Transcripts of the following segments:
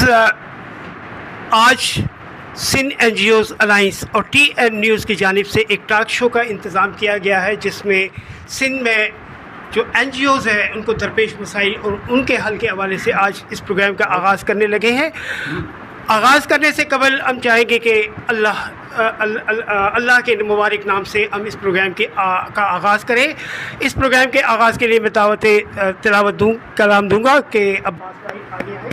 آج Sindh N G Os alliance اور T N news کی جانب سے ایک ٹاک شو کا انتظام کیا گیا ہے، جس میں سندھ میں جو این جی اوز ہیں ان کو درپیش مسائل اور ان کے حل کے حوالے سے آج اس پروگرام کا آغاز کرنے لگے ہیں۔ آغاز کرنے سے قبل ہم چاہیں گے کہ اللہ کے مبارک نام سے ہم اس پروگرام کا آغاز کریں۔ اس پروگرام کے آغاز کے لیے میں کلام دوں گا کہ عباس بھائی آگے آئے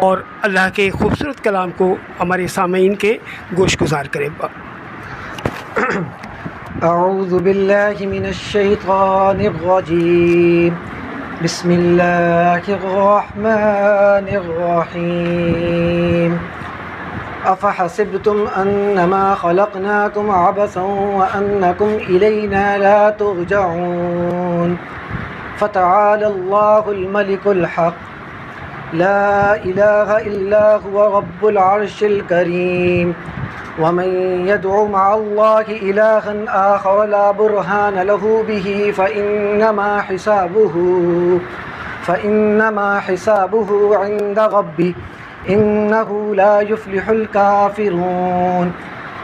اور اللہ کے خوبصورت کلام کو ہمارے سامعین کے گوش گزار کریں۔ اعوذ باللہ من الشیطان الرجیم، بسم اللہ الرحمن الرحیم۔ افحسبتم انما خلقناکم عبثا وانکم الینا لا ترجعون، فتعالی اللہ الملک الحق، لا الہ الا هو رب العرش الکریم، ومن يدع مع الله إلها آخر لا برهان له به فإنما حسابه عند ربه إنه لا يفلح الكافرون،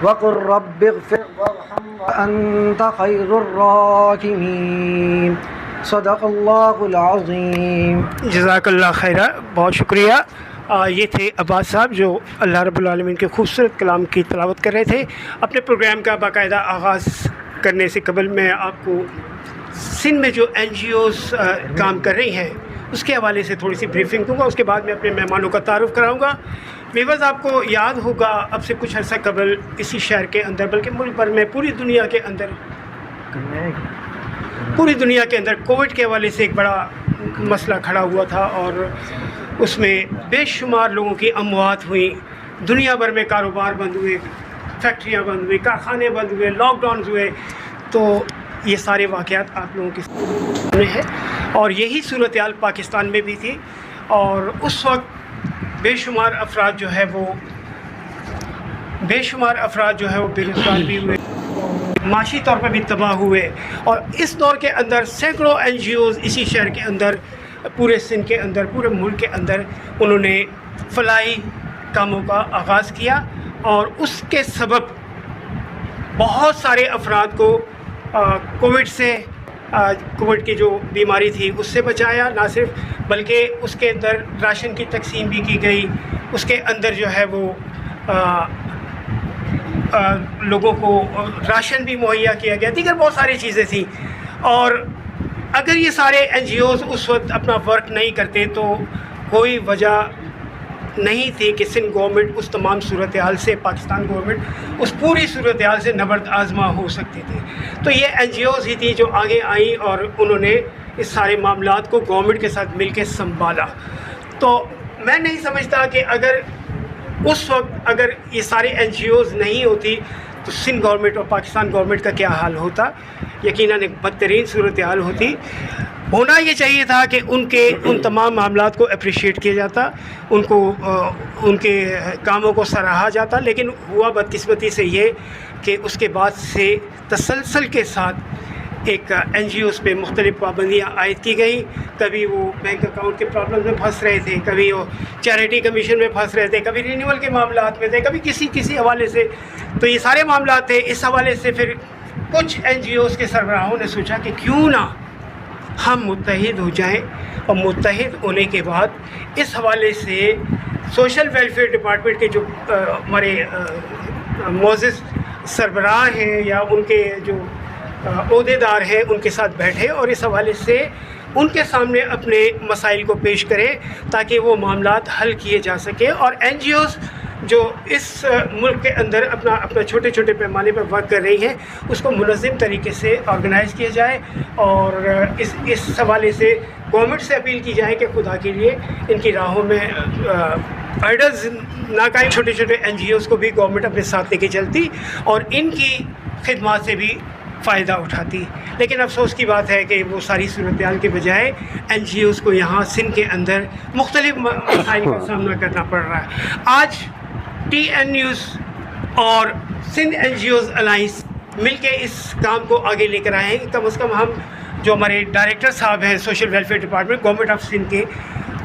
وقل رب اغفر وارحم وأنت خير الراحمين، صدق اللہ العظیم۔ جزاک اللہ خیر، بہت شکریہ۔ یہ تھے عباس صاحب جو اللہ رب العالمین کے خوبصورت کلام کی تلاوت کر رہے تھے۔ اپنے پروگرام کا باقاعدہ آغاز کرنے سے قبل میں آپ کو سندھ میں جو این جی اوز کام کر رہی ہیں اس کے حوالے سے تھوڑی سی بریفنگ دوں گا، اس کے بعد میں اپنے مہمانوں کا تعارف کراؤں گا۔ ویورز، آپ کو یاد ہوگا اب سے کچھ عرصہ قبل اسی شہر کے اندر بلکہ ملک بھر میں پوری دنیا کے اندر کووڈ کے حوالے سے ایک بڑا مسئلہ کھڑا ہوا تھا، اور اس میں بے شمار لوگوں کی اموات ہوئیں۔ دنیا بھر میں کاروبار بند ہوئے، فیکٹریاں بند ہوئے، کارخانے بند ہوئے، لاک ڈاؤنز ہوئے۔ تو یہ سارے واقعات آپ لوگوں کے سامنے ہیں، اور یہی صورتحال پاکستان میں بھی تھی، اور اس وقت بے شمار افراد جو ہے وہ بے روزگار بھی ہوئے، معاشی طور پر بھی تباہ ہوئے۔ اور اس دور کے اندر سینکڑوں این جی اوز اسی شہر کے اندر، پورے سندھ کے اندر، پورے ملک کے اندر انہوں نے فلاحی کاموں کا آغاز کیا، اور اس کے سبب بہت سارے افراد کو کووڈ کی جو بیماری تھی اس سے بچایا، نہ صرف بلکہ اس کے اندر راشن کی تقسیم بھی کی گئی، اس کے اندر جو ہے وہ لوگوں کو راشن بھی مہیا کیا گیا، دیگر بہت ساری چیزیں تھیں۔ اور اگر یہ سارے این جی اوز اس وقت اپنا ورک نہیں کرتے تو کوئی وجہ نہیں تھی کہ سندھ گورنمنٹ اس تمام صورتحال سے، پاکستان گورنمنٹ اس پوری صورتحال سے نبرد آزما ہو سکتی تھی۔ تو یہ این جی اوز ہی تھی جو آگے آئیں اور انہوں نے اس سارے معاملات کو گورنمنٹ کے ساتھ مل کے سنبھالا۔ تو میں نہیں سمجھتا کہ اس وقت اگر یہ سارے این جی اوز نہیں ہوتی تو سندھ گورنمنٹ اور پاکستان گورنمنٹ کا کیا حال ہوتا۔ یقیناً ایک بدترین صورتحال ہوتی۔ ہونا یہ چاہیے تھا کہ ان تمام معاملات کو اپریشیٹ کیا جاتا، ان کے کاموں کو سراہا جاتا، لیکن ہوا بدقسمتی سے یہ کہ اس کے بعد سے تسلسل کے ساتھ ایک این جی اوز پہ مختلف پابندیاں عائد کی گئیں۔ کبھی وہ بینک اکاؤنٹ کے پرابلم میں پھنس رہے تھے، کبھی وہ چیریٹی کمیشن میں پھنس رہے تھے، کبھی رینیول کے معاملات میں تھے، کبھی کسی حوالے سے۔ تو یہ سارے معاملات تھے۔ اس حوالے سے پھر کچھ این جی اوز کے سربراہوں نے سوچا کہ کیوں نہ ہم متحد ہو جائیں، اور متحد ہونے کے بعد اس حوالے سے سوشل ویلفیئر ڈپارٹمنٹ کے جو ہمارے معزز سربراہ ہیں یا ان کے جو عہدے دار ہیں ان کے ساتھ بیٹھے اور اس حوالے سے ان کے سامنے اپنے مسائل کو پیش کرے تاکہ وہ معاملات حل کیے جا سکیں، اور این جی اوز جو اس ملک کے اندر اپنا چھوٹے پیمانے پر ورک کر رہی ہیں اس کو منظم طریقے سے آرگنائز کیا جائے، اور اس حوالے سے گورنمنٹ سے اپیل کی جائے کہ خدا کے لیے ان کی راہوں میں آرڈرز نہ قائم، چھوٹے این جی اوز کو بھی گورنمنٹ اپنے ساتھ لے کے چلتی اور ان کی خدمات سے بھی فائدہ اٹھاتی۔ لیکن افسوس کی بات ہے کہ وہ ساری صورتحال کے بجائے این جی اوز کو یہاں سندھ کے اندر مختلف مسائل کا سامنا کرنا پڑ رہا ہے۔ آج ٹی این نیوز اور Sindh N G Os alliance مل کے اس کام کو آگے لے کر آئے ہیں کہ کم از کم ہم جو ہمارے ڈائریکٹر صاحب ہیں social welfare department government of Sindh کے،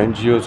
NGOs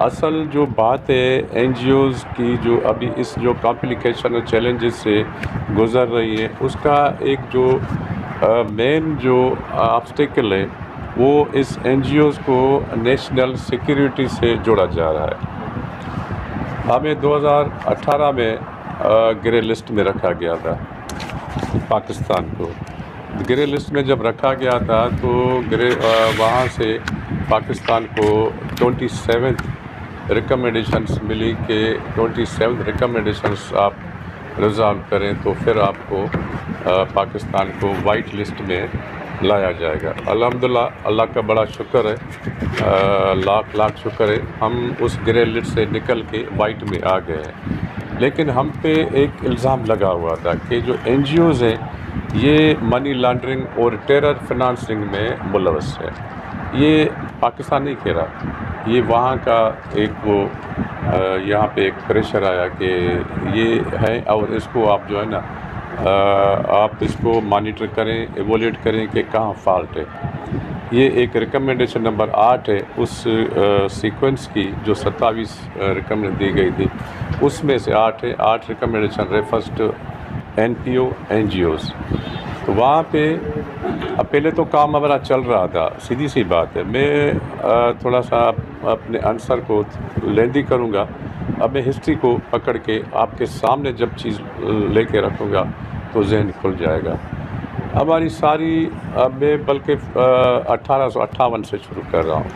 اصل جو بات ہے این جی اوز کی جو ابھی اس جو کمپلیکیشن اور چیلنجز سے گزر رہی ہے، اس کا ایک جو مین جو آبسٹیکل ہے وہ اس این جی اوز کو نیشنل سیکیورٹی سے جوڑا جا رہا ہے۔ ہمیں 2018 میں گرے لسٹ میں رکھا گیا تھا پاکستان کو۔ گرے لسٹ میں جب رکھا گیا تھا تو وہاں سے پاکستان کو 27 ریکمنڈیشنس ملی کہ 27 ریکمنڈیشنس آپ ریزالو کریں تو پھر آپ کو پاکستان کو وائٹ لسٹ میں لایا جائے گا۔ الحمدللہ اللہ کا بڑا شکر ہے، لاکھ لاکھ شکر ہے، ہم اس گرے لسٹ سے نکل کے وائٹ میں آ گئے ہیں۔ لیکن ہم پہ ایک الزام لگا ہوا تھا کہ جو این جی اوز ہیں یہ منی لانڈرنگ اور ٹیرر فنانسنگ میں ملوث ہے۔ یہ پاکستان نہیں کہہ رہا، یہ وہاں کا ایک وہ یہاں پہ ایک پریشر آیا کہ یہ ہے، اور اس کو آپ جو ہے نا آپ اس کو مانیٹر کریں، ایولیٹ کریں کہ کہاں فالٹ ہے۔ یہ ایک ریکمنڈیشن نمبر 8 ہے اس سیکوینس کی جو 27 ریکمنڈ دی گئی تھی، اس میں سے 8 ہے۔ 8 recommendation refers to N P O N G Os. تو وہاں پہ اب پہلے تو کام ہمارا چل رہا تھا، سیدھی سی بات ہے۔ میں تھوڑا سا اپنے آنسر کو لیندی کروں گا، اب میں ہسٹری کو پکڑ کے آپ کے سامنے جب چیز لے کے رکھوں گا تو ذہن کھل جائے گا۔ ہماری ساری میں بلکہ 1858 سے شروع کر رہا ہوں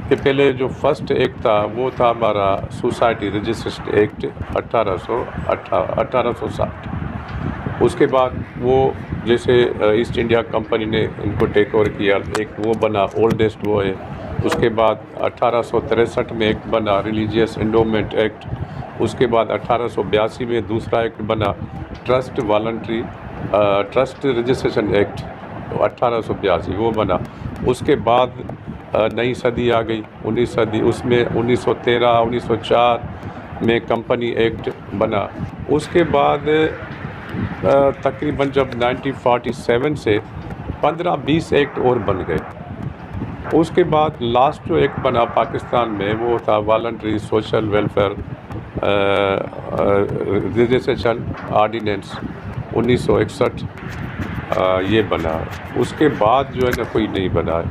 کہ پہلے جو فرسٹ ایکٹ تھا وہ تھا ہمارا سوسائٹی رجسٹریشن ایکٹ 1860۔ اس کے بعد وہ جیسے ایسٹ انڈیا کمپنی نے ان کو ٹیک اوور کیا، ایک وہ بنا اولڈسٹ وہ ہے۔ اس کے بعد 1863 میں ایک بنا ریلیجیس انڈومنٹ ایکٹ۔ اس کے بعد 1882 میں دوسرا ایکٹ بنا trust voluntary trust registration act 1882 وہ بنا۔ اس کے بعد نئی صدی آ گئی 19 صدی، اس میں 1913 1904 میں کمپنی ایکٹ بنا۔ اس کے بعد تقریباً جب 1947 سے 15-20 ایکٹ اور بن گئے۔ اس کے بعد لاسٹ جو ایکٹ بنا پاکستان میں وہ تھا voluntary social welfare registration ordinance 1961 یہ بنا۔ اس کے بعد جو ہے نا کوئی نہیں بنا ہے۔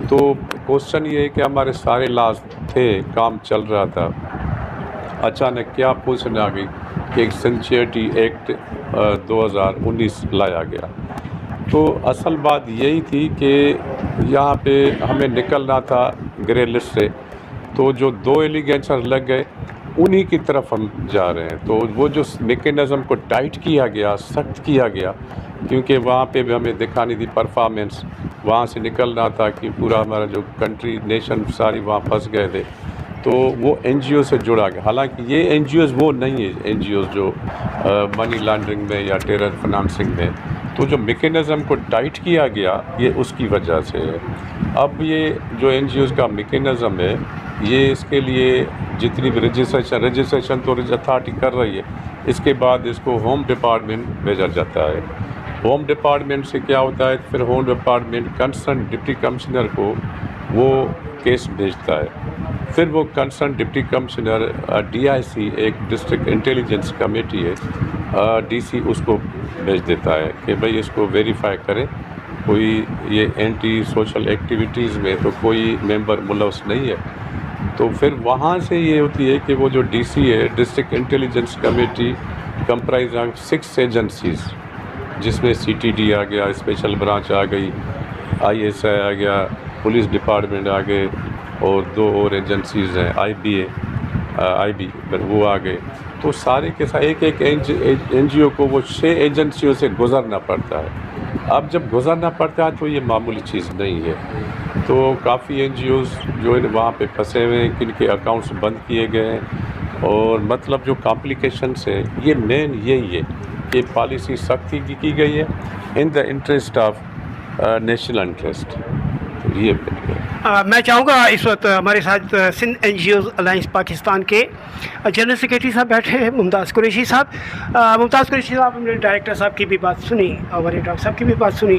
تو کوشچن یہ ہے کہ ہمارے سارے لاز تھے، کام چل رہا تھا، اچانک کیا پوزیشن آ گئی کہ ایک سنسیئرٹی ایکٹ 2019 لایا گیا۔ تو اصل بات یہی تھی کہ یہاں پہ ہمیں نکلنا تھا گرے لسٹ سے، تو جو 2 ایلیگینشن لگ گئے انہی کی طرف ہم جا رہے ہیں۔ تو وہ جو میکینزم کو ٹائٹ کیا گیا، سخت کیا گیا، کیونکہ وہاں پہ بھی ہمیں دکھانی تھی پرفارمنس، وہاں سے نکلنا تھا کہ پورا ہمارا جو کنٹری نیشن ساری وہاں پھنس گئے تھے، تو وہ این جی او سے جڑا گیا۔ حالانکہ یہ این جی اوز وہ نہیں ہے این جی اوز جو منی لانڈرنگ میں یا ٹیرر فنانسنگ میں، تو جو میکینزم کو ٹائٹ کیا گیا یہ اس کی وجہ سے ہے۔ اب یہ جو این جی اوز کا میکینزم ہے یہ اس کے لیے جتنی بھی رجسٹریشن تو اتھارٹی کر رہی ہے، اس کے بعد اس کو ہوم ڈپارٹمنٹ بھیجا جاتا ہے۔ ہوم ڈپارٹمنٹ سے کیا ہوتا ہے، پھر home department concern deputy commissioner کو وہ کیس بھیجتا ہے، پھر وہ concern deputy commissioner D I C ایک ڈسٹرکٹ انٹیلیجنس کمیٹی ہے ڈی سی اس کو بھیج دیتا ہے کہ بھئی اس کو ویریفائی کرے، کوئی یہ اینٹی سوشل ایکٹیویٹیز میں تو کوئی ممبر ملوث نہیں ہے۔ تو پھر وہاں سے یہ ہوتی ہے کہ وہ جو ڈی سی ہے district intelligence committee comprise of 6 agencies, جس میں سی ٹی ڈی آ گیا، اسپیشل برانچ آ گئی، آئی ایس آئی آ گیا، پولیس ڈپارٹمنٹ آ گئے، اور 2 اور ایجنسیز ہیں آئی بی پھر وہ آ گئے۔ تو سارے کے ساتھ ایک این جی او کو وہ 6 ایجنسیوں سے گزرنا پڑتا ہے۔ اب جب گزرنا پڑتا ہے تو یہ معمولی چیز نہیں ہے۔ تو کافی این جی اوز جو ہے وہاں پہ پھنسے ہوئے ہیں، کن کے اکاؤنٹس بند کیے گئے ہیں، اور مطلب جو کمپلیکیشنس ہے یہ مین یہی ہے کہ پالیسی سختی کی گئی ہے in the interest of national interest. یہ میں چاہوں گا اس وقت ہمارے ساتھ Sindh N G Os alliance Pakistan کے جنرل سیکریٹری صاحب بیٹھے ہیں، ممتاز قریشی صاحب۔ ممتاز قریشی صاحب، ہم نے ڈائریکٹر صاحب کی بھی بات سنی، ہمارے ڈاکٹر صاحب کی بھی بات سنی۔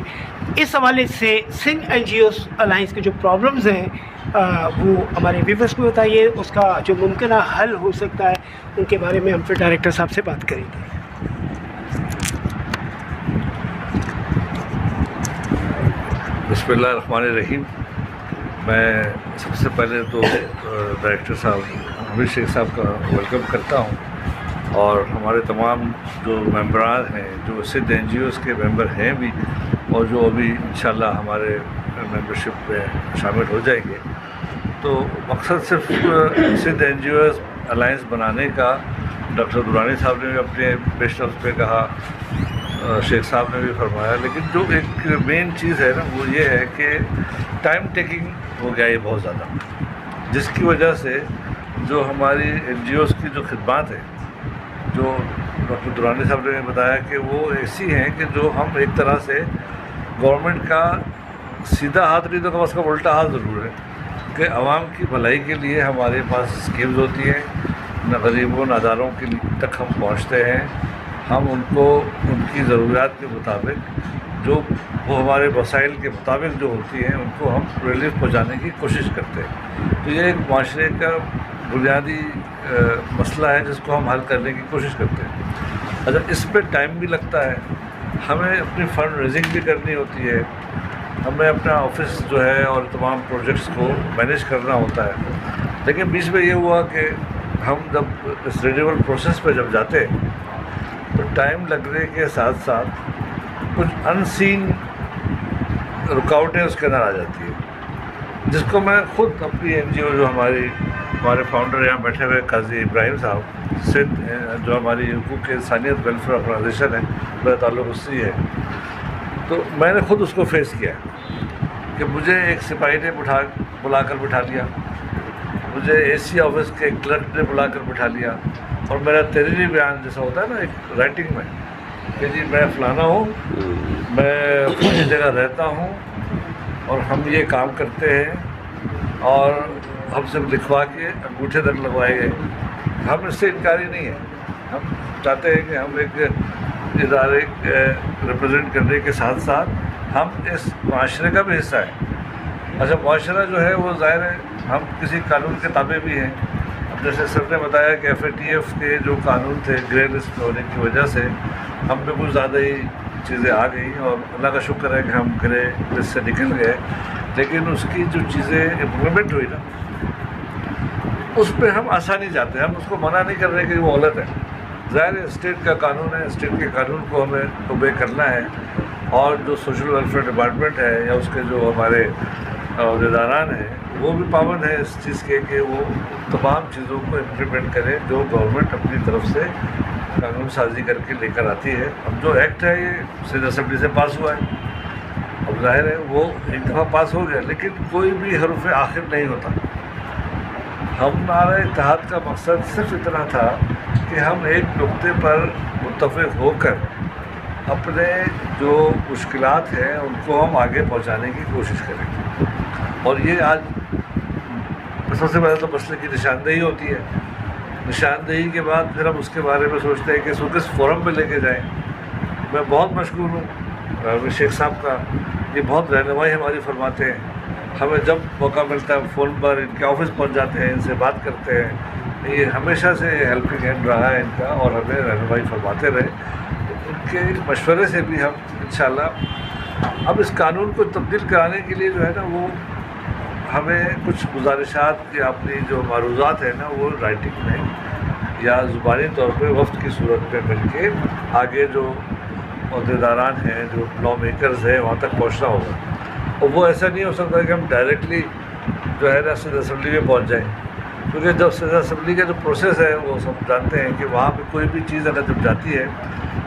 اس حوالے سے Sindh N G Os alliance کے جو پرابلمز ہیں وہ ہمارے ویورس کو بتائیے، اس کا جو ممکنہ حل ہو سکتا ہے ان کے بارے میں ہم پھر ڈائریکٹر صاحب سے بات کریں گے۔ بسم اللہ الرحمن الرحیم۔ میں سب سے پہلے تو ڈائریکٹر صاحب عامر شیخ صاحب کا ویلکم کرتا ہوں، اور ہمارے تمام جو ممبران ہیں، جو سندھ این جی اوز کے ممبر ہیں بھی، اور جو ابھی انشاءاللہ ہمارے ممبرشپ میں شامل ہو جائیں گے۔ تو مقصد صرف Sindh N G Os alliance بنانے کا ڈاکٹر درانی صاحب نے بھی اپنے پیشنس پہ کہا، شیخ صاحب نے بھی فرمایا، لیکن جو ایک مین چیز ہے نا وہ یہ ہے کہ ٹائم ٹیکنگ ہو گیا یہ بہت زیادہ، جس کی وجہ سے جو ہماری این جی اوز کی جو خدمات ہیں، جو ڈاکٹر درانی صاحب نے بتایا کہ وہ ایسی ہیں کہ جو ہم ایک طرح سے گورنمنٹ کا سیدھا ہاتھ نہیں تو کم از کم الٹا ہاتھ ضرور ہے، کہ عوام کی بھلائی کے لیے ہمارے پاس اسکیمز ہوتی ہیں، نہ غریبوں ناداروں کے تک ہم پہنچتے ہیں، ہم ان کو ان کی ضروریات کے مطابق، جو وہ ہمارے وسائل کے مطابق جو ہوتی ہیں، ان کو ہم ریلیف پہنچانے کی کوشش کرتے ہیں۔ تو یہ ایک معاشرے کا بنیادی مسئلہ ہے جس کو ہم حل کرنے کی کوشش کرتے ہیں۔ اچھا، اس پہ ٹائم بھی لگتا ہے، ہمیں اپنی فنڈ ریزنگ بھی کرنی ہوتی ہے، ہمیں اپنا آفس جو ہے اور تمام پروجیکٹس کو مینیج کرنا ہوتا ہے، لیکن بیچ میں یہ ہوا کہ ہم جب اس رینیول پروسیس پہ جب جاتے تو ٹائم لگنے کے ساتھ ساتھ کچھ ان سین رکاوٹیں اس کے اندر آ جاتی ہیں، جس کو میں خود اپنی این جی او جو ہمارے فاؤنڈر یہاں بیٹھے ہوئے قاضی ابراہیم صاحب سندھ، جو ہماری حقوق انسانیت ویلفیئر آرگنائزیشن ہے، میرا تعلق اس سے ہی ہے، تو میں نے خود اس کو فیس کیا کہ مجھے ایک سپاہی نے بلا کر بٹھا لیا، مجھے اے سی آفس کے کلرک نے بلا کر بٹھا لیا، اور میرا تحریری بیان جیسا ہوتا ہے نا ایک رائٹنگ میں کہ جی میں فلانا ہوں، میں فلانی جگہ رہتا ہوں، اور ہم یہ کام کرتے ہیں، اور ہم سب لکھوا کے انگوٹھے تک لگوائے گئے۔ ہم اس سے انکاری نہیں ہیں، ہم چاہتے ہیں کہ ہم ایک ادارے ریپرزینٹ کرنے کے ساتھ ساتھ ہم اس معاشرے کا بھی حصہ ہیں۔ اچھا، معاشرہ جو ہے وہ ظاہر ہے ہم کسی قانون کے تابع بھی ہیں۔ اب جیسے سر نے بتایا کہ ایف اے ٹی ایف کے جو قانون تھے گرے لسٹ ہونے کی وجہ سے ہم پہ کچھ زیادہ ہی چیزیں آ گئیں، اور اللہ کا شکر ہے کہ ہم گرے لسٹ سے نکل گئے، لیکن اس کی جو چیزیں امپلیمنٹ ہوئی نا اس پہ ہم آسانی چاہتے ہیں، ہم اس کو منع نہیں کر رہے کہ وہ غلط ہے، ظاہر ہے اسٹیٹ کا قانون ہے، اسٹیٹ کے قانون کو ہمیں اوبے کرنا ہے، اور جو سوشل ویلفیئر ڈپارٹمنٹ ہے یا اس کے جو ہمارے عہدیداران ہیں وہ بھی پابند ہے اس چیز کے کہ وہ تمام چیزوں کو امپلیمنٹ کریں جو گورنمنٹ اپنی طرف سے قانون سازی کر کے لے کر آتی ہے۔ اب جو ایکٹ ہے یہ سندھ اسمبلی سے پاس ہوا ہے، اب ظاہر ہے وہ ایک دفعہ پاس ہو گیا، لیکن کوئی بھی حرف آخر نہیں ہوتا۔ ہمارا اتحاد کا مقصد صرف اتنا تھا کہ ہم ایک نقطے پر متفق ہو کر اپنے جو مشکلات ہیں ان کو ہم آگے پہنچانے کی کوشش کریں، اور یہ آج سب سے پہلے تو مسئلے کی نشاندہی ہوتی ہے، نشاندہی کے بعد پھر ہم اس کے بارے میں سوچتے ہیں کہ اس کو کس فورم پہ لے کے جائیں۔ میں بہت مشکور ہوں شیخ صاحب کا، یہ بہت رہنمائی ہماری فرماتے ہیں، ہمیں جب موقع ملتا ہے فون پر ان کے آفس پہنچ جاتے ہیں، ان سے بات کرتے ہیں، یہ ہمیشہ سے ہیلپنگ ہینڈ رہا ہے ان کا، اور ہمیں رہنمائی فرماتے رہے۔ ان کے مشورے سے بھی ہم انشاءاللہ اب اس قانون کو تبدیل کرانے کے لیے جو ہے نا وہ ہمیں کچھ گزارشات یا اپنی جو معروضات ہیں نا وہ رائٹنگ میں یا زبانی طور پہ وفد کی صورت میں مل کے آگے جو عہدیداران ہیں، جو لا میکرز ہیں، وہاں تک پہنچنا ہوگا، اور وہ ایسا نہیں ہو سکتا کہ ہم ڈائریکٹلی جو ہے نا سندھ اسمبلی میں پہنچ جائیں، کیونکہ جب سندھ اسمبلی کا جو پروسیس ہے وہ سب جانتے ہیں کہ وہاں پہ کوئی بھی چیز اگر جب جاتی ہے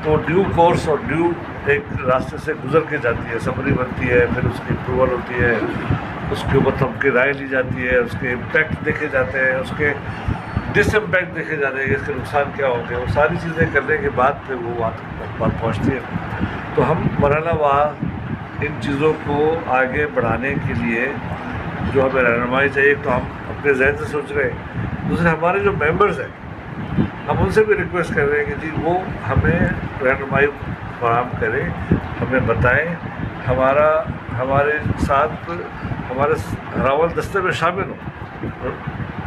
تو ڈیو کورس اور ڈیو ایک راستے سے گزر کے جاتی ہے، سمری بنتی ہے، پھر اس کی اپروول ہوتی ہے، اس کے اوپر سب کی رائے لی جاتی ہے، اس کے امپیکٹ دیکھے جاتے ہیں، اس کے ڈس امپیکٹ دیکھے جاتے ہیں کہ اس کے نقصان کیا ہوں گے، وہ ساری چیزیں کرنے کے بعد پھر وہ وہاں تک بات پہنچتی ہے۔ تو ہم مرحلہ وار ان چیزوں کو آگے بڑھانے کے لیے جو ہمیں رہنمائی چاہیے، ایک تو ہم اپنے ذہن سے سوچ رہے ہیں، دوسرے ہمارے جو ممبرز ہیں ہم ان سے بھی ریکویسٹ کر رہے ہیں کہ جی وہ ہمیں رہنمائی فراہم کریں، ہمیں بتائیں ہمارے ساتھ ہمارے راول دستے میں شامل ہوں،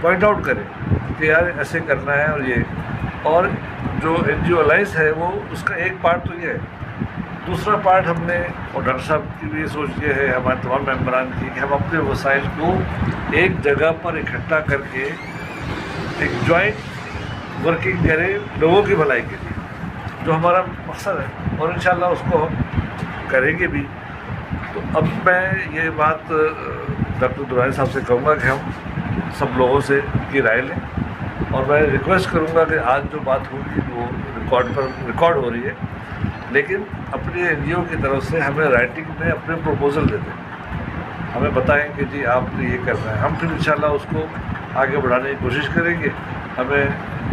پوائنٹ آؤٹ کریں کہ یار ایسے کرنا ہے. اور جو این جی او الائنس ہے وہ اس کا ایک پارٹ تو یہ ہے. دوسرا پارٹ ہم نے، اور ڈاکٹر صاحب کی بھی سوچ یہ ہے ہمارے تمام ممبران کی، کہ ہم اپنے وسائل کو ایک جگہ پر اکٹھا کر کے ایک جوائنٹ ورکنگ کریں لوگوں کی بھلائی کے لیے، جو ہمارا مقصد ہے، اور انشاءاللہ اس کو ہم کریں گے بھی. تو اب میں یہ بات ڈاکٹر درانی صاحب سے کہوں گا کہ ہم سب لوگوں سے ان کی رائے لیں، اور میں ریکویسٹ کروں گا کہ آج جو بات ہوگی وہ ریکارڈ ہو رہی ہے، لیکن اپنی این جی او کی طرف سے ہمیں رائٹنگ میں اپنے پروپوزل دے دیں، ہمیں بتائیں کہ جی آپ نے یہ کرنا ہے. ہم پھر انشاءاللہ اس کو آگے بڑھانے کی کوشش کریں گے. ہمیں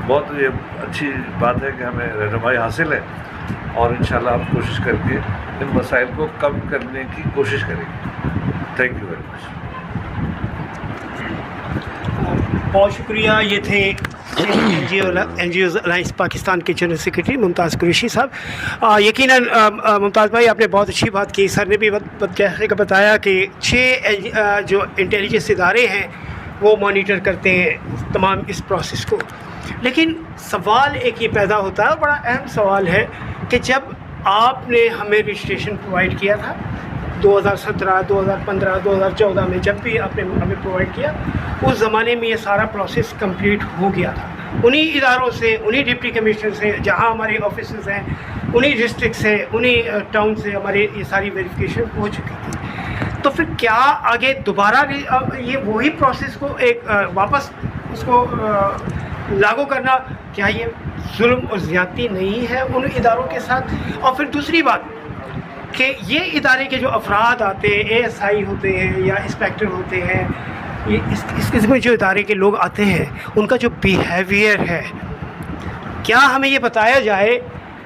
بہت یہ اچھی بات ہے کہ ہمیں رہنمائی حاصل ہے، اور انشاءاللہ ہم کوشش کر کے ان مسائل کو کم کرنے کی کوشش کریں گے. Thank you very much. بہت شکریہ. یہ تھے N G Os alliance Pakistan کے جنرل سیکرٹری ممتاز قریشی صاحب. یقیناً ممتاز بھائی آپ نے بہت اچھی بات کی. سر نے بھی بتایا کہ 6 جو انٹیلیجنس ادارے ہیں وہ مانیٹر کرتے ہیں تمام اس پروسیس کو. لیکن سوال ایک یہ پیدا ہوتا ہے، اور بڑا اہم سوال ہے، کہ جب آپ نے ہمیں رجسٹریشن پرووائڈ کیا تھا 2017 2015 2014 میں، جب بھی آپ نے ہمیں پرووائڈ کیا، اس زمانے میں یہ سارا پروسیس کمپلیٹ ہو گیا تھا. انہی اداروں سے، انہی ڈپٹی کمشنر سے، جہاں ہمارے آفیسز ہیں، انہی ڈسٹرکٹ سے، انہی ٹاؤن سے ہمارے یہ ساری ویریفیکیشن ہو چکی تھی. تو پھر کیا آگے دوبارہ یہ وہی پروسیس کو ایک واپس اس کو لاگو کرنا، کیا یہ ظلم اور زیادتی نہیں ہے ان اداروں کے ساتھ؟ اور پھر دوسری بات کہ یہ ادارے کے جو افراد آتے ہیں، اے ایس آئی ہوتے ہیں یا انسپیکٹر ہوتے ہیں، یہ اس قسم کے جو ادارے کے لوگ آتے ہیں، ان کا جو بیہیویئر ہے، کیا ہمیں یہ بتایا جائے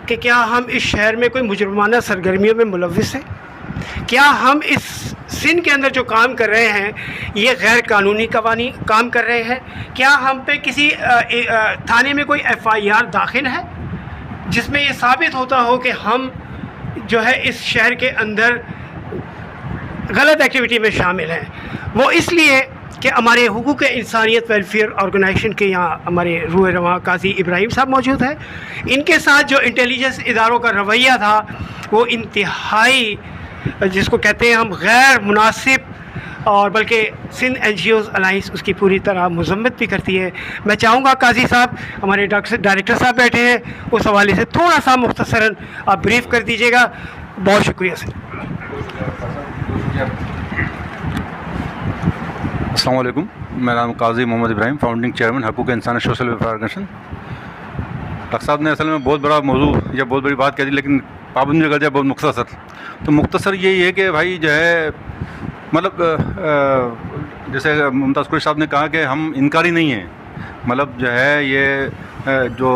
کہ کیا ہم اس شہر میں کوئی مجرمانہ سرگرمیوں میں ملوث ہیں؟ کیا ہم اس سندھ کے اندر جو کام کر رہے ہیں یہ غیر قانونی کام کر رہے ہیں؟ کیا ہم پہ کسی تھانے میں کوئی ایف آئی آر داخل ہے جس میں یہ ثابت ہوتا ہو کہ ہم جو ہے اس شہر کے اندر غلط ایکٹیویٹی میں شامل ہیں؟ وہ اس لیے کہ ہمارے حقوق انسانیت ویلفیئر آرگنائزیشن کے یہاں ہمارے روح رواں قاضی ابراہیم صاحب موجود ہیں. ان کے ساتھ جو انٹیلیجنس اداروں کا رویہ تھا وہ انتہائی، جس کو کہتے ہیں ہم، غیر مناسب، اور بلکہ Sindh N G Os alliance اس کی پوری طرح مذمت بھی کرتی ہے. میں چاہوں گا قاضی صاحب، ہمارے ڈائریکٹر صاحب بیٹھے ہیں، اس حوالے سے تھوڑا سا مختصراً آپ بریف کر دیجیے گا. بہت شکریہ سر. السلام علیکم. میرا نام قاضی محمد ابراہیم، فاؤنڈنگ چیئرمین حقوق انسان سوشل ویلفیئر آرگنائزیشن. ڈاکٹر صاحب نے اصل میں بہت بڑا موضوع یا بہت بڑی بات کہہ دی، لیکن پابندی کر دیا بہت مختصر. تو مختصر یہی ہے کہ بھائی جو ہے مطلب جیسے ممتاز قریشی صاحب نے کہا کہ ہم انکاری نہیں ہیں، مطلب جو ہے یہ جو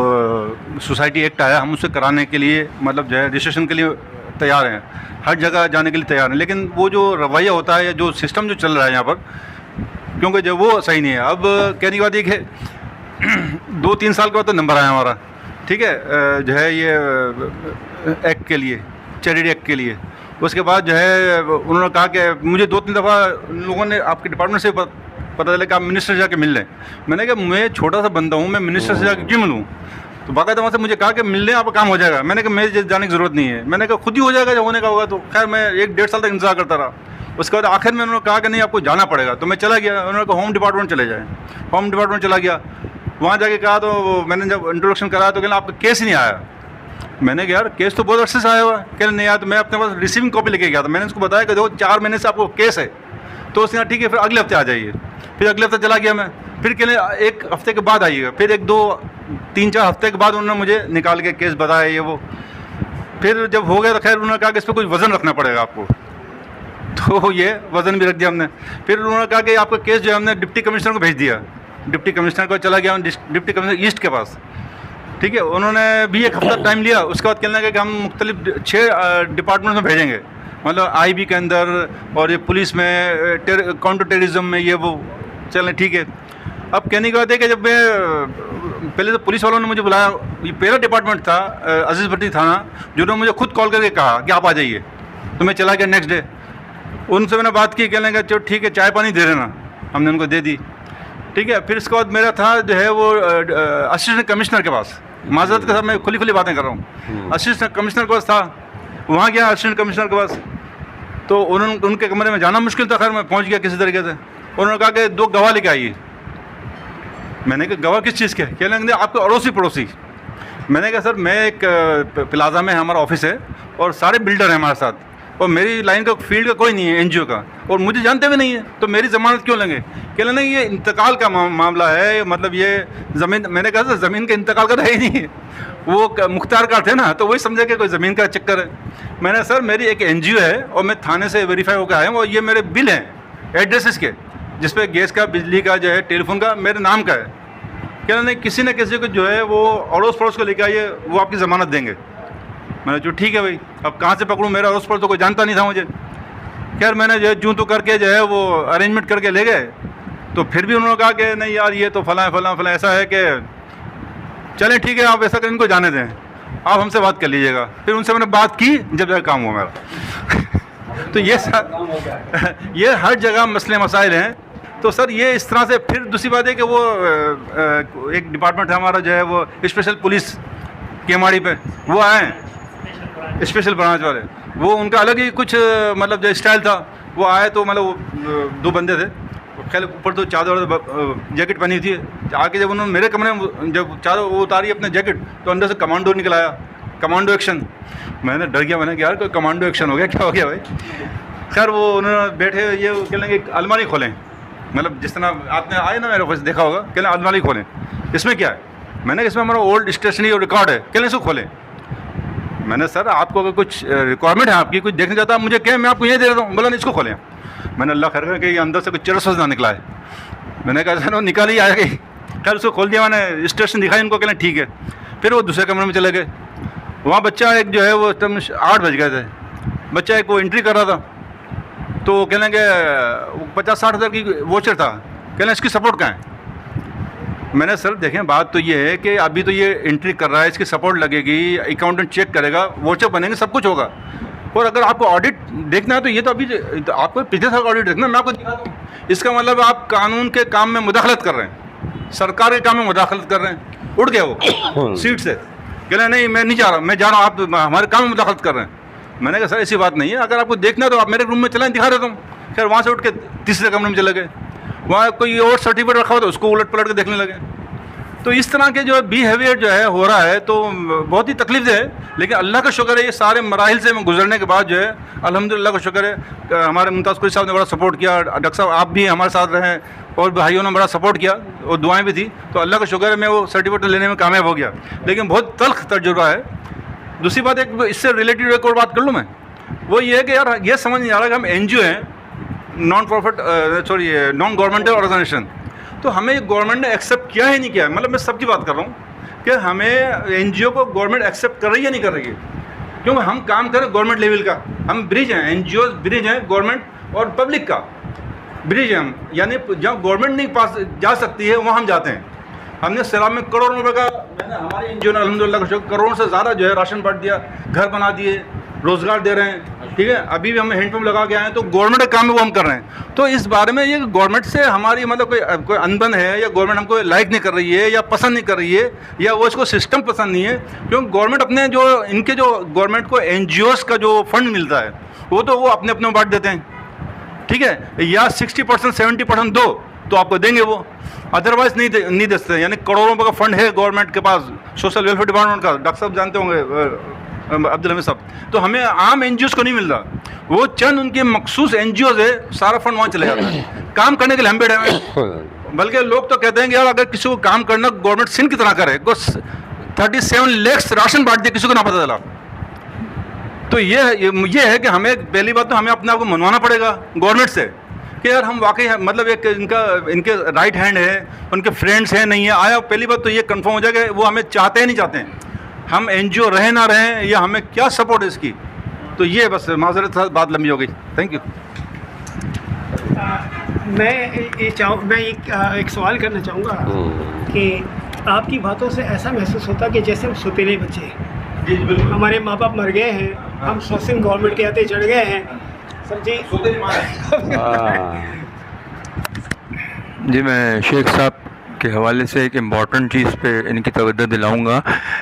سوسائٹی ایکٹ آیا ہم اسے کرانے کے لیے مطلب جو ہے رجسٹریشن کے لیے تیار ہیں، ہر جگہ جانے کے لیے تیار ہیں. لیکن وہ جو رویہ ہوتا ہے یا جو سسٹم جو چل رہا ہے یہاں پر، کیونکہ جو وہ صحیح نہیں ہے. اب کہنے کی بات یہ کہ 2-3 سال کے بعد تو نمبر آیا ہمارا، ٹھیک ہے، جو ہے یہ ایکٹ کے لیے، چیریٹی ایکٹ کے لیے. اس کے بعد جو ہے انہوں نے کہا کہ مجھے 2-3 دفعہ لوگوں نے آپ کے ڈپارٹمنٹ سے پتہ چلا کہ آپ منسٹر سے جا کے مل لیں. میں نے کہا میں چھوٹا سا بندہ ہوں، میں منسٹر سے جا کے کیوں ملوں؟ تو باقاعدہ وہاں سے مجھے کہا کہ مل لیں، آپ کا کام ہو جائے گا. میں نے کہا میرے جانے کی ضرورت نہیں ہے. میں نے کہا خود ہی ہو جائے گا جب ہونے کا ہوگا. تو خیر میں 1-1.5 سال تک انتظار کرتا رہا. اس کے بعد آخر میں انہوں نے کہا کہ نہیں آپ کو جانا پڑے گا. تو میں چلا گیا. انہوں نے کہا ہوم ڈپارٹمنٹ چلے جائیں. ہوم ڈپارٹمنٹ چلا گیا. وہاں جا کے کہا تو میں نے جب انٹروڈکشن کرایا تو کہنا آپ کا کیس ہی نہیں آیا. میں نے کہا یار کیس تو بہت عرصے سے آیا ہوا ہے. کہ نہیں آیا. تو میں اپنے پاس ریسیونگ کاپی لے کے گیا تھا. میں نے اس کو بتایا کہ دیکھو 4 مہینے سے آپ کو کیس ہے. تو اس نے کہا ٹھیک ہے پھر اگلے ہفتے آ جائیے. پھر اگلے ہفتے چلا گیا میں. پھر کہنے 1 ہفتے کے بعد آئیے گا. پھر 1-2-3-4 ہفتے کے بعد انہوں نے مجھے نکال کے کیس بتایا یہ وہ. پھر جب ہو گیا تو خیر انہوں نے کہا کہ اس پہ کچھ وزن رکھنا پڑے گا آپ کو. تو یہ وزن بھی رکھ دیا ہم نے. پھر انہوں نے کہا کہ آپ کا کیس جو ہے ہم نے ڈپٹی کمشنر کو بھیج دیا. ڈپٹی کمشنر کو چلا گیا ڈپٹی کمشنر ایسٹ کے پاس. ٹھیک ہے. انہوں نے بھی 1 ہفتہ ٹائم لیا. اس کے بعد کہنے لگا کہ ہم مختلف 6 ڈپارٹمنٹ میں بھیجیں گے، مطلب آئی بی کے اندر اور یہ پولیس میں، کاؤنٹر ٹیررزم میں، یہ وہ. چلیں ٹھیک ہے. اب کہنے کی بات ہے کہ جب میں پہلے تو پولیس والوں نے مجھے بلایا، یہ پہلا ڈپارٹمنٹ تھا عزیز بھٹی تھانہ، جنہوں نے مجھے خود کال کر کے کہا کہ آپ آ جائیے. تو میں چلا گیا نیکسٹ ڈے. ان سے میں نے بات کی, کہنے لگا چلو ٹھیک ہے چائے پانی دے دینا. ہم نے ان کو دے دی, ٹھیک ہے. پھر اس کے بعد میرا تھا جو ہے وہ اسسٹنٹ کمشنر کے پاس, معذرت کے ساتھ میں کھلی باتیں کر رہا ہوں, اسسٹنٹ کمشنر کے پاس تھا. وہاں گیا اسسٹنٹ کمشنر کے پاس, تو ان کے کمرے میں جانا مشکل تھا. خیر میں پہنچ گیا کسی طریقے سے. انہوں نے کہا کہ 2 گواہ لے کے آئیے. میں نے کہا گواہ کس چیز کے؟ کہنے لگے آپ کے اڑوسی پڑوسی. میں نے کہا سر میں ایک پلازا میں ہمارا آفس ہے اور سارے بلڈر ہیں ہمارے ساتھ, اور میری لائن کا فیلڈ کا کوئی نہیں ہے این جی او کا, اور مجھے جانتے بھی نہیں ہے, تو میری ضمانت کیوں لیں گے؟ کہنے لگے یہ انتقال کا معاملہ ہے, مطلب یہ زمین. میں نے کہا سر زمین کے انتقال کا تو ہے ہی نہیں ہے, وہ مختار کار تھے نا, تو وہی سمجھے کہ کوئی زمین کا چکر ہے. میں نے سر میری ایک این جی او ہے اور میں تھانے سے ویریفائی ہو کے آیا ہوں, اور یہ میرے بل ہیں ایڈریسز کے, جس پہ گیس کا, بجلی کا, جو ہے ٹیلی فون کا میرے نام کا ہے. کہنا نہیں کسی نہ کسی کو جو ہے وہ اڑوس پڑوس کو لے کے آئیے, وہ آپ کی ضمانت دیں گے. میں نے جو ٹھیک ہے بھائی, اب کہاں سے پکڑوں, میرا اڑوس پڑوس تو کوئی جانتا نہیں تھا مجھے. خیر میں نے جو ہے جوں تو کر کے جو ہے وہ ارینجمنٹ کر کے لے گئے. تو پھر بھی انہوں نے کہا کہ نہیں یار یہ تو فلاں فلاں فلاں ایسا ہے کہ چلیں ٹھیک ہے آپ ایسا کریں, ان کو جانے دیں, آپ ہم سے بات کر لیجیے گا. پھر ان سے میں نے بات کی جب جگہ کام ہوا میرا. تو یہ ہر جگہ مسئلے مسائل ہیں. تو سر یہ اس طرح سے. پھر دوسری بات ہے کہ وہ ایک ڈپارٹمنٹ ہے ہمارا جو ہے وہ اسپیشل پولیس کیماڑی پہ, وہ آئے ہیں اسپیشل برانچ والے, وہ ان کا الگ ہی کچھ مطلب جو اسٹائل تھا. وہ آئے تو مطلب وہ 2 بندے تھے, خیر اوپر تو چادر جیکٹ پہنی تھی. آ کے جب انہوں نے میرے کمرے میں جب چادر وہ اتاری اپنے جیکٹ, تو اندر سے کمانڈو نکل آیا, کمانڈو ایکشن. میں نے ڈر گیا, میں نے کہا یار کوئی کمانڈو ایکشن ہو گیا, کیا ہو گیا بھائی. خیر وہ انہوں نے بیٹھے, یہ کہنے لگے ایک الماری کھولیں, مطلب جس طرح آپ نے آئے نا میرے آفس دیکھا ہوگا, کہنے الماری کھولیں. اس میں کیا ہے؟ میں نے کہا اس میں ہمارا اولڈ اسٹیشنری اور ریکارڈ ہے. کہنے اس کو کھولیں. میں نے سر آپ کو اگر کچھ ریکوائرمنٹ ہے آپ کی, کچھ دیکھنا چاہتا ہے مجھے کہیں, میں آپ کو یہ دے دیتا ہوں. بولا نہیں اس کو کھولیں. میں نے اللہ خیر کر کہ یہ اندر سے کچھ چرس نہ نکلا ہے. میں نے کہا سر وہ نکال ہی آیا گئی. خیر اس کو کھول دیا, میں نے اسٹیشن دکھائی ان کو, کہنا ٹھیک ہے. پھر وہ دوسرے کمرے میں چلے گئے. وہاں بچہ ایک جو ہے وہ 8 بج گئے تھے, بچہ ایک وہ انٹری کر رہا تھا. تو کہنے کہ 50-60 ہزار کی ووچر تھا. کہنا اس کی سپورٹ کہاں ہے؟ میں نے سر دیکھیں بات تو یہ ہے کہ ابھی تو یہ انٹری کر رہا ہے, اس کی سپورٹ لگے گی, اکاؤنٹنٹ چیک کرے گا, ووچر بنے گے, سب کچھ ہوگا. اور اگر آپ کو آڈٹ دیکھنا ہے تو یہ تو ابھی آپ کو پچھلے سال کا آڈٹ دیکھنا ہے, میں آپ کو دکھاتا ہوں. اس کا مطلب آپ قانون کے کام میں مداخلت کر رہے ہیں, سرکار کے کام میں مداخلت کر رہے ہیں. اڑ گیا وہ سیٹ سے, کہنا نہیں میں نہیں جا رہا, میں جا رہا ہوں, آپ ہمارے کام میں مداخلت کر رہے ہیں. میں نے کہا سر ایسی بات نہیں ہے, اگر آپ کو دیکھنا ہے تو آپ میرے روم میں چلائیں, دکھا دیتا ہوں. خیر وہاں سے اٹھ کے تیسرے کمرے میں چلے گئے. وہاں کوئی اور سرٹیفکیٹ رکھا ہوا تھا, اس کو الٹ پلٹ کے دیکھنے لگے. تو اس طرح کے جو ہے بیہیویئر جو ہے ہو رہا ہے, تو بہت ہی تکلیف دہ ہے. لیکن اللہ کا شکر ہے یہ سارے مراحل سے گزرنے کے بعد جو ہے الحمدللہ کا شکر ہے, ہمارے ممتاز قریشی صاحب نے بڑا سپورٹ کیا, ڈاکٹر صاحب آپ بھی ہمارے ساتھ رہے, اور بھائیوں نے بڑا سپورٹ کیا, اور دعائیں بھی تھی. تو اللہ کا شکر ہے میں وہ سرٹیفکیٹ لینے میں کامیاب ہو گیا. لیکن بہت تلخ تجربہ ہے. دوسری بات ایک اس سے ریلیٹڈ ایک اور بات کر لوں میں, وہ یہ ہے کہ یار یہ سمجھ نہیں آ رہا کہ ہم این جی او ہیں, نان گورنمنٹل آرگنائزیشن. تو ہمیں گورنمنٹ نے ایکسیپٹ کیا ہی نہیں کیا. مطلب میں سب کی بات کر رہا ہوں کہ ہمیں این جی او کو گورنمنٹ ایکسیپٹ کر رہی ہے یا نہیں کر رہی ہے, کیونکہ ہم کام کریں گورنمنٹ لیول کا. ہم برج ہیں, این جی اوز برج ہیں گورنمنٹ اور پبلک کا برج ہیں ہم, یعنی جہاں گورنمنٹ نہیں پاس جا سکتی ہے وہاں ہم جاتے ہیں. ہم نے سیلاب میں کروڑوں روپے کا, میں نے ہمارے این جی او نے الحمدللہ کا شکر کروڑوں سے زیادہ جو ہے راشن بانٹ دیا, گھر بنا دیے, روزگار دے رہے ہیں. ٹھیک ہے, ابھی بھی ہم ہینڈ پمپ لگا کے آئے ہیں, تو گورنمنٹ کا کام ہے وہ ہم کر رہے ہیں. تو اس بارے میں یہ گورنمنٹ سے ہماری مطلب کوئی انبن ہے, یا گورنمنٹ ہم کو لائک نہیں کر رہی ہے, یا پسند نہیں کر رہی ہے, یا وہ اس کو سسٹم پسند نہیں ہے. کیونکہ گورنمنٹ اپنے جو ان کے جو گورنمنٹ کو این جی اوز کا جو فنڈ ملتا ہے وہ تو وہ اپنے اپنے بانٹ دیتے ہیں. ٹھیک ہے, یا 60% 70% دو تو آپ کو دیں گے وہ, ادروائز نہیں دستے. یعنی کروڑوں روپے کا فنڈ ہے گورنمنٹ کے پاس, سوشل ویلفیئر ڈپارٹمنٹ کا, ڈاکٹر صاحب جانتے ہوں گے, عبدالحمید صاحب. تو ہمیں عام این جی اوز کو نہیں مل رہا, وہ چند ان کے مخصوص این جی اوز ہے, سارا فنڈ وہاں چلے جاتا ہے. کام کرنے کے لیے ہم بیٹھے ہیں, بلکہ لوگ تو کہتے ہیں کہ یار اگر کسی کو کام کرنا گورنمنٹ سندھ کی طرح کرے, 37 لاکھ راشن بانٹ دیا, کسی کو نہ پتہ چلا. تو یہ ہے کہ ہمیں پہلی بات تو ہمیں اپنے آپ کو منوانا پڑے گا گورنمنٹ سے کہ یار ہم واقعی مطلب ایک ان کے رائٹ ہینڈ ہے, ان کے فرینڈس ہیں نہیں ہے. آیا پہلی بات تو یہ کنفرم ہو جائے کہ وہ ہمیں چاہتے ہیں نہیں چاہتے ہیں, ہم این جی او رہیں نہ رہیں, یا ہمیں کیا سپورٹ ہے اس کی. تو یہ بس معذرت سے بات لمبی ہو گئی. Thank you. میں ایک سوال کرنا چاہوں گا کہ آپ کی باتوں سے ایسا محسوس ہوتا کہ جیسے ہم سوتیلے بچے, جی بالکل. ہمارے ماں باپ مر گئے ہیں, ہم سوشل گورنمنٹ کے آتے چڑھ گئے ہیں سر جی. جی میں شیخ صاحب کے حوالے سے ایک امپورٹنٹ چیز پہ ان کی توجہ دلاؤں گا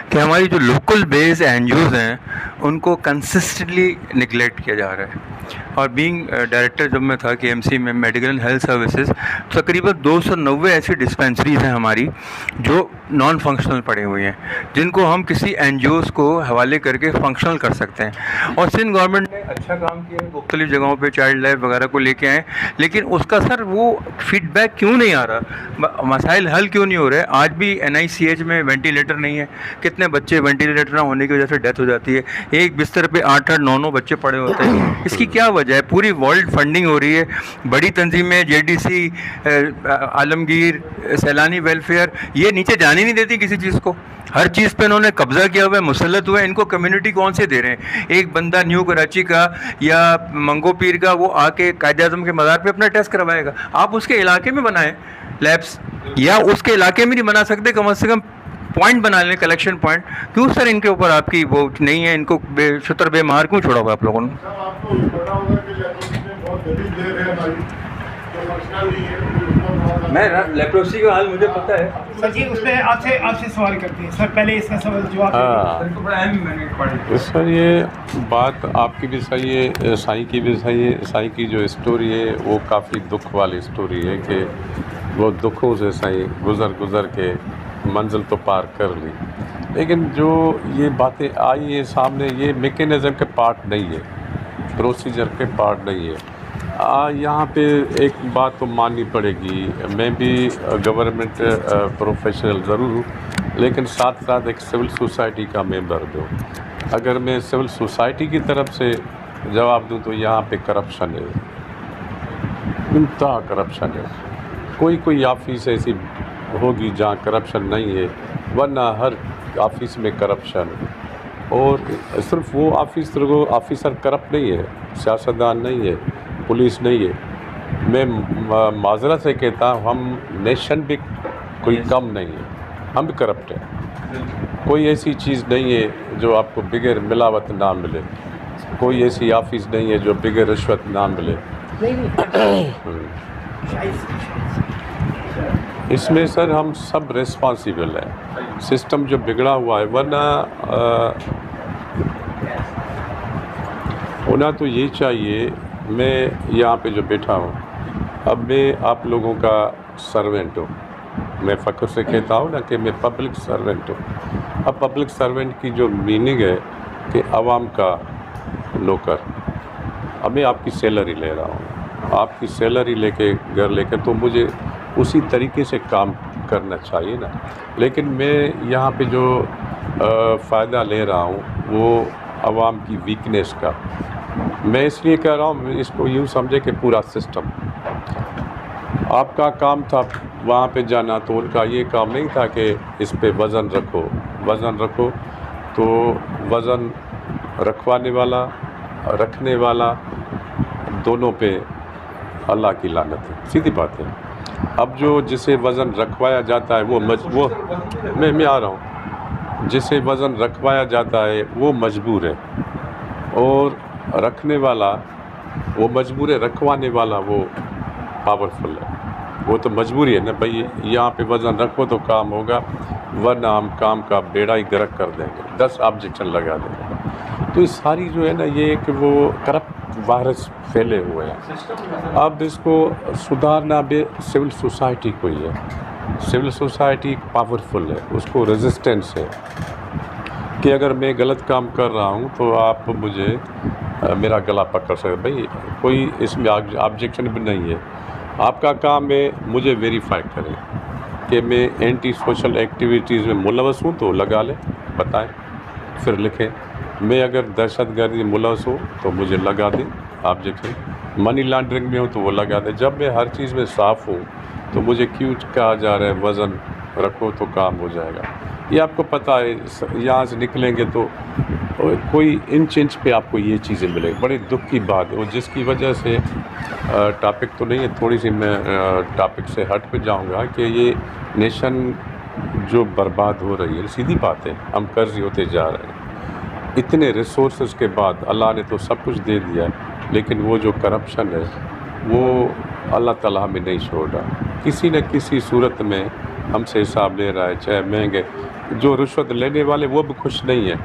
کہ ہماری جو لوکل بیس این جی اوز ہیں ان کو کنسسٹنٹلی نگلیکٹ کیا جا رہا ہے. اور بینگ ڈائریکٹر جب میں تھا کے ایم سی میں میڈیکل اینڈ ہیلتھ سروسز, تقریباً 290 ایسی ڈسپینسریز ہیں ہماری جو نان فنکشنل پڑے ہوئے ہیں, جن کو ہم کسی این جی اوز کو حوالے کر کے فنکشنل کر سکتے ہیں. اور سندھ گورنمنٹ نے اچھا کام کیا ہے, مختلف جگہوں پہ چائلڈ لائف وغیرہ کو لے کے آئے, لیکن اس کا سر وہ فیڈ بیک کیوں نہیں آ رہا, مسائل حل کیوں نہیں ہو رہے. آج بھی این آئی سی ایچ میں وینٹیلیٹر نہیں ہے, کتنے بچے وینٹیلیٹر نہ ہونے کی وجہ سے ڈیتھ ہو جاتی ہے, ایک بستر پہ 8-8 9 بچے پڑے ہوتے ہیں. اس کی کیا وجہ ہے؟ پوری ورلڈ فنڈنگ ہو رہی ہے, بڑی تنظیمیں جے ڈی سی, عالمگیر, سیلانی ویلفیئر, یہ نیچے جانے نہیں دیتی کسی چیز کو. ہر چیز پہ انہوں نے قبضہ کیا ہوا ہے, مسلط ہوا ہے. ان کو کمیونٹی کون سے دے رہے ہیں؟ ایک بندہ نیو کراچی کا یا منگو پیر کا وہ آ کے قائد اعظم کے مزار پہ اپنا ٹیسٹ کروائے گا. آپ اس کے علاقے میں بنائیں لیبس, یا اس کے علاقے میں نہیں بنا سکتے, کم از کم پوائنٹ بنا لیں, کلیکشن پوائنٹ. کیوں سر ان کے اوپر آپ کی وہ نہیں ہے, ان کو بے شتر بے مہار کیوں چھوڑا ہوا آپ لوگوں نے؟ میں لیپروسی کا حال مجھے پتہ ہے سر جی. اس پہ آپ سے سوال کرتے ہیں سر, پہلے اس کا سوال جواب. سر یہ بات آپ کی بھی صحیح ہے, سائی کی بھی صحیح ہے. سائی کی جو اسٹوری ہے وہ کافی دکھ والی اسٹوری ہے کہ وہ دکھوں سے سائی گزر کے منزل تو پار کر لی, لیکن جو یہ باتیں آئی ہیں سامنے, یہ میکینزم کے پارٹ نہیں ہے, پروسیجر کے پارٹ نہیں ہے. یہاں پہ ایک بات تو ماننی پڑے گی, میں بھی گورنمنٹ پروفیشنل ضرور ہوں, لیکن ساتھ ساتھ ایک سول سوسائٹی کا ممبر بھی ہوں. اگر میں سول سوسائٹی کی طرف سے جواب دوں تو یہاں پہ کرپشن ہے, انتہا کرپشن ہے. کوئی آفس ایسی ہوگی جہاں کرپشن نہیں ہے, ورنہ ہر آفس میں کرپشن. اور صرف وہ آفیسر کرپٹ نہیں ہے, سیاستدان نہیں ہے, پولیس نہیں ہے. میں معذرت سے کہتا ہوں, ہم نیشن بھی کوئی کم نہیں ہے, ہم بھی کرپٹ ہیں. کوئی ایسی چیز نہیں ہے جو آپ کو بغیر ملاوٹ نہ ملے, کوئی ایسی آفس نہیں ہے جو بغیر رشوت نہ ملے. اس میں سر ہم سب ریسپانسیبل ہیں. سسٹم جو بگڑا ہوا ہے, ورنہ ہونا تو یہ چاہیے. میں یہاں پہ جو بیٹھا ہوں, اب میں آپ لوگوں کا سرونٹ ہوں. میں فخر سے کہتا ہوں نا کہ میں پبلک سرونٹ ہوں. اب پبلک سرونٹ کی جو میننگ ہے کہ عوام کا نوکر. اب میں آپ کی سیلری لے رہا ہوں, آپ کی سیلری لے کے گھر لے کے, تو مجھے اسی طریقے سے کام کرنا چاہیے نا. لیکن میں یہاں پہ جو فائدہ لے رہا ہوں وہ عوام کی ویکنیس کا. میں اس لیے کہہ رہا ہوں, اس کو یوں سمجھے کہ پورا سسٹم, آپ کا کام تھا وہاں پہ جانا, تو ان کا یہ کام نہیں تھا کہ اس پہ وزن رکھو. تو وزن رکھوانے والا, رکھنے والا, دونوں پہ اللہ کی لعنت ہے. سیدھی بات ہے. اب جو جسے وزن رکھوایا جاتا ہے وہ میں آ رہا ہوں, جسے وزن رکھوایا جاتا ہے وہ مجبور ہے, اور رکھنے والا وہ مجبور ہے, رکھوانے والا وہ پاورفل ہے. وہ تو مجبوری ہے نا بھائی, یہاں پہ وزن رکھو تو کام ہوگا, ورنہ ہم کام کا بیڑا ہی گرک کر دیں گے, 10 آبجیکشن لگا دیں گے. تو یہ ساری جو ہے نا, یہ کہ وہ کرپٹ وائرس پھیلے ہوئے ہیں. اب اس کو سدھارنا بھی سول سوسائٹی کو ہی ہے. سول سوسائٹی پاورفل ہے, اس کو ریزسٹنس ہے کہ اگر میں غلط کام کر رہا ہوں تو آپ مجھے میرا گلا پکڑ سکتے. بھائی کوئی اس میں آبجیکشن بھی نہیں ہے. آپ کا کام ہے مجھے ویریفائی کریں کہ میں اینٹی سوشل ایکٹیویٹیز میں ملوث ہوں تو لگا لیں, بتائیں, پھر لکھیں. میں اگر دہشت گردی ملوث ہوں تو مجھے لگا دیں آبجیکشن. منی لانڈرنگ میں ہوں تو وہ لگا دیں. جب میں ہر چیز میں صاف ہوں تو مجھے کیوں کہا جا رہا ہے وزن رکھو تو کام ہو جائے گا؟ یہ آپ کو پتہ ہے. یہاں سے نکلیں گے تو کوئی انچ پہ آپ کو یہ چیزیں ملیں. بڑے دکھ کی بات ہے, اور جس کی وجہ سے ٹاپک تو نہیں ہے, تھوڑی سی میں ٹاپک سے ہٹ پہ جاؤں گا کہ یہ نیشن جو برباد ہو رہی ہے, سیدھی بات ہے, ہم قرضی ہوتے جا رہے ہیں. اتنے ریسورسز کے بعد اللہ نے تو سب کچھ دے دیا ہے، لیکن وہ جو کرپشن ہے وہ اللہ تعالیٰ ہمیں نہیں چھوڑ رہا، کسی نہ کسی صورت میں ہم سے حساب لے رہا ہے، چاہے مہنگے جو رشوت لینے والے وہ بھی خوش نہیں ہیں۔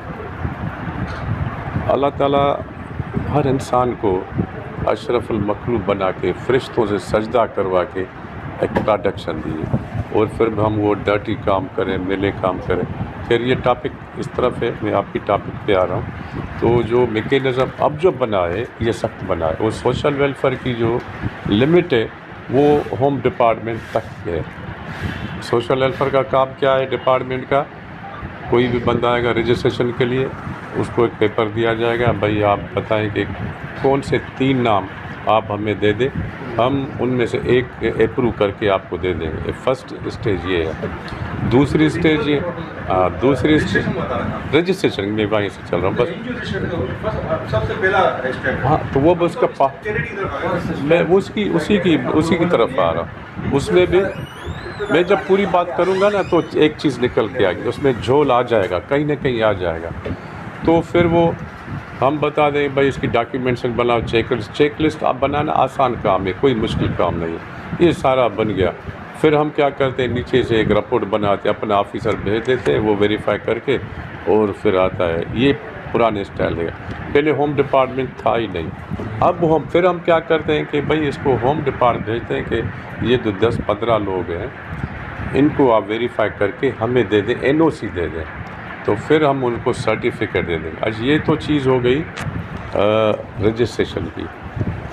اللہ تعالیٰ ہر انسان کو اشرف المخلوق بنا کے فرشتوں سے سجدہ کروا کے ایک پروڈکشن دی ہے، اور پھر ہم وہ ڈرٹی کام کریں، میلے کام کریں۔ پھر یہ ٹاپک اس طرف ہے، میں آپ کی ٹاپک پہ آ رہا ہوں۔ تو جو میکینزم اب جو بنا ہے یہ سخت بنا ہے، اور سوشل ویلفیئر کی جو لمٹ ہے وہ ہوم ڈپارٹمنٹ تک ہے۔ سوشل ویلفیئر کا کام کیا ہے ڈپارٹمنٹ کا؟ کوئی بھی بندہ آئے گا رجسٹریشن کے لیے، اس کو ایک پیپر دیا جائے گا، بھائی آپ بتائیں کہ کون سے 3 نام آپ ہمیں دے دیں، ہم ان میں سے ایک اپروو کر کے آپ کو دے دیں گے۔ فرسٹ اسٹیج یہ ہے۔ دوسری اسٹیج دوسری اسٹیج رجسٹریشن میں وہیں سے چل رہا ہوں بس، سب سے پہلا اسٹیپ ہاں تو وہ بس کا میں اسی کی طرف آ رہا ہوں۔ اس میں بھی میں جب پوری بات کروں گا نا تو ایک چیز نکل کے آئے گی، اس میں جھول آ جائے گا، کہیں نہ کہیں آ جائے گا، تو پھر وہ ہم بتا دیں بھائی اس کی ڈاکیومنٹیشن بناؤ، چیک لسٹ آپ بنانا آسان کام ہے، کوئی مشکل کام نہیں ہے، یہ سارا بن گیا۔ پھر ہم کیا کرتے ہیں، نیچے سے ایک رپورٹ بناتے ہیں، اپنا آفیسر بھیج دیتے ہیں، وہ ویریفائی کر کے اور پھر آتا ہے۔ یہ پرانے اسٹائل ہے، پہلے ہوم ڈپارٹمنٹ تھا ہی نہیں۔ اب پھر ہم کیا کرتے ہیں کہ بھائی اس کو ہوم ڈپارٹمنٹ بھیجتے ہیں کہ یہ جو 10-15 لوگ ہیں ان کو آپ ویریفائی کر کے ہمیں دے دیں، NOC دے دیں، تو پھر ہم ان کو سرٹیفکیٹ دے دیں گے۔ آج یہ تو چیز ہو گئی رجسٹریشن کی۔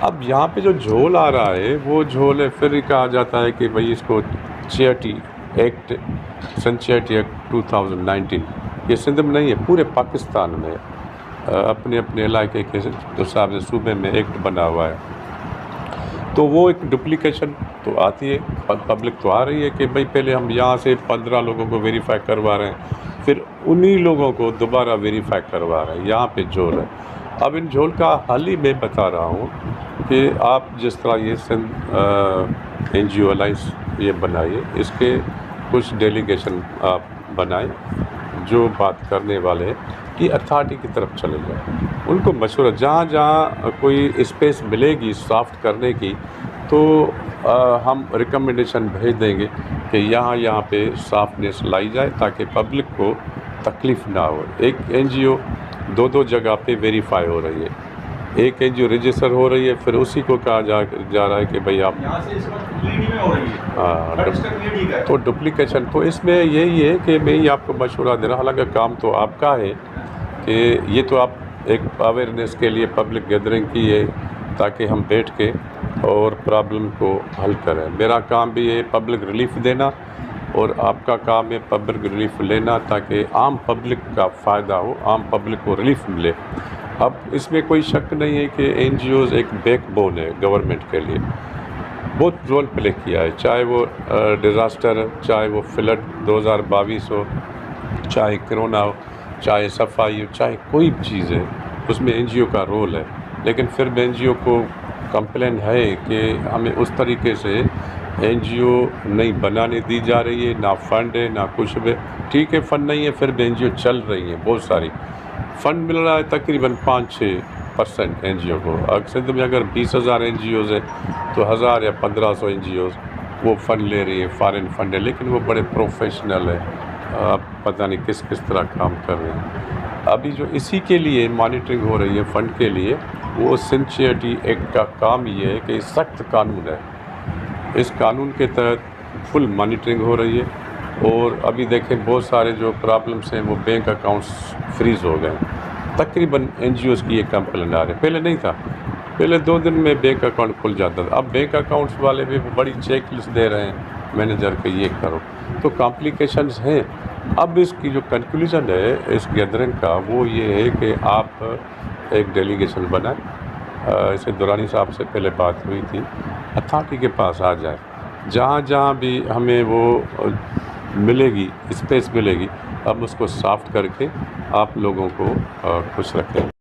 اب یہاں پہ جو جھول آ رہا ہے وہ جھول ہے، پھر یہ کہا جاتا ہے کہ بھائی اس کو چیئرٹی ایکٹ، چیئرٹی ایکٹ 2019، یہ سندھ میں نہیں ہے، پورے پاکستان میں اپنے اپنے علاقے کے حساب سے صوبے میں ایکٹ بنا ہوا ہے۔ تو وہ ایک ڈپلیکیشن تو آتی ہے، پبلک تو آ رہی ہے کہ بھائی پہلے ہم یہاں سے 15 لوگوں کو ویریفائی کروا رہے ہیں، پھر انہی لوگوں کو دوبارہ ویریفائی کروا رہے ہیں، یہاں پہ جھول ہے۔ اب ان جھول کا حل ہی میں بتا رہا ہوں کہ آپ جس طرح یہ سندھ NGO الائنس یہ بنائیے، اس کے کچھ ڈیلیگیشن آپ بنائیں جو بات کرنے والے ہیں کہ اتھارٹی کی طرف چلے جائیں، ان کو مشورہ جہاں جہاں کوئی اسپیس ملے گی سافٹ کرنے کی تو ہم ریکمنڈیشن بھیج دیں گے کہ یہاں پہ صافنیس لائی جائے تاکہ پبلک کو تکلیف نہ ہو۔ ایک NGO 2 جگہ پہ ویریفائی ہو رہی ہے، ایک NGO رجسٹر ہو رہی ہے، پھر اسی کو کہا جا رہا ہے کہ بھئی آپ تو ڈپلیکیشن، تو اس میں یہی ہے کہ میں یہ آپ کو مشورہ دے رہا ہوں، حالانکہ کام تو آپ کا ہے کہ یہ تو آپ ایک اویئرنیس کے لیے پبلک گیدرنگ کی ہے تاکہ ہم بیٹھ کے اور پرابلم کو حل کریں۔ میرا کام بھی ہے پبلک ریلیف دینا، اور آپ کا کام ہے پبلک ریلیف لینا تاکہ عام پبلک کا فائدہ ہو، عام پبلک کو ریلیف ملے۔ اب اس میں کوئی شک نہیں ہے کہ NGOز ایک بیک بون ہے گورنمنٹ کے لیے، بہت رول پلے کیا ہے، چاہے وہ ڈیزاسٹر، چاہے وہ فلڈ 2022 ہو، چاہے کرونا ہو، چاہے صفائی ہو، چاہے کوئی بھی چیز ہے، اس میں NGO کا رول ہے۔ لیکن پھر بھی NGO کو کمپلین ہے کہ ہمیں اس طریقے سے NGO نہیں بنانے دی جا رہی ہے، نہ فنڈ ہے نہ کچھ بھی۔ ٹھیک ہے فنڈ نہیں ہے، پھر بھی NGO چل رہی ہیں، بہت ساری فنڈ مل رہا ہے، تقریباً 5-6% NGO کو۔ سندھ میں اگر 20,000 NGOز ہے تو 1000 یا 1500 NGOز وہ فنڈ لے رہی ہے، فارن فنڈ ہے، لیکن وہ بڑے پروفیشنل ہے، پتہ نہیں کس طرح کام کر رہے ہیں۔ ابھی جو اسی کے لیے مانیٹرنگ ہو رہی ہے فنڈ کے لیے، وہ سندھ چیئرٹی ایکٹ کا کام یہ ہے کہ سخت قانون ہے، اس قانون کے تحت فل مانیٹرنگ ہو رہی ہے۔ اور ابھی دیکھیں بہت سارے جو پرابلمس ہیں وہ بینک اکاؤنٹس فریز ہو گئے ہیں، تقریباً NGOز کی یہ کمپلین آ رہی ہے، پہلے نہیں تھا، پہلے 2 دن میں بینک اکاؤنٹ کھل جاتا تھا، اب بینک اکاؤنٹس والے بھی بڑی چیک لسٹ دے رہے ہیں مینیجر کے یہ کرو، تو کمپلیکیشنز ہیں۔ اب اس کی جو کنکلوژن ہے اس گیدرنگ کا وہ یہ ہے کہ آپ ایک ڈیلیگیشن بنائیں، اسے دورانی صاحب سے پہلے بات ہوئی تھی، اتھارٹی کے پاس آ جائیں، جہاں جہاں بھی ہمیں وہ ملے گی اسپیس ملے گی، اب اس کو سافٹ کر کے آپ لوگوں کو خوش رکھیں۔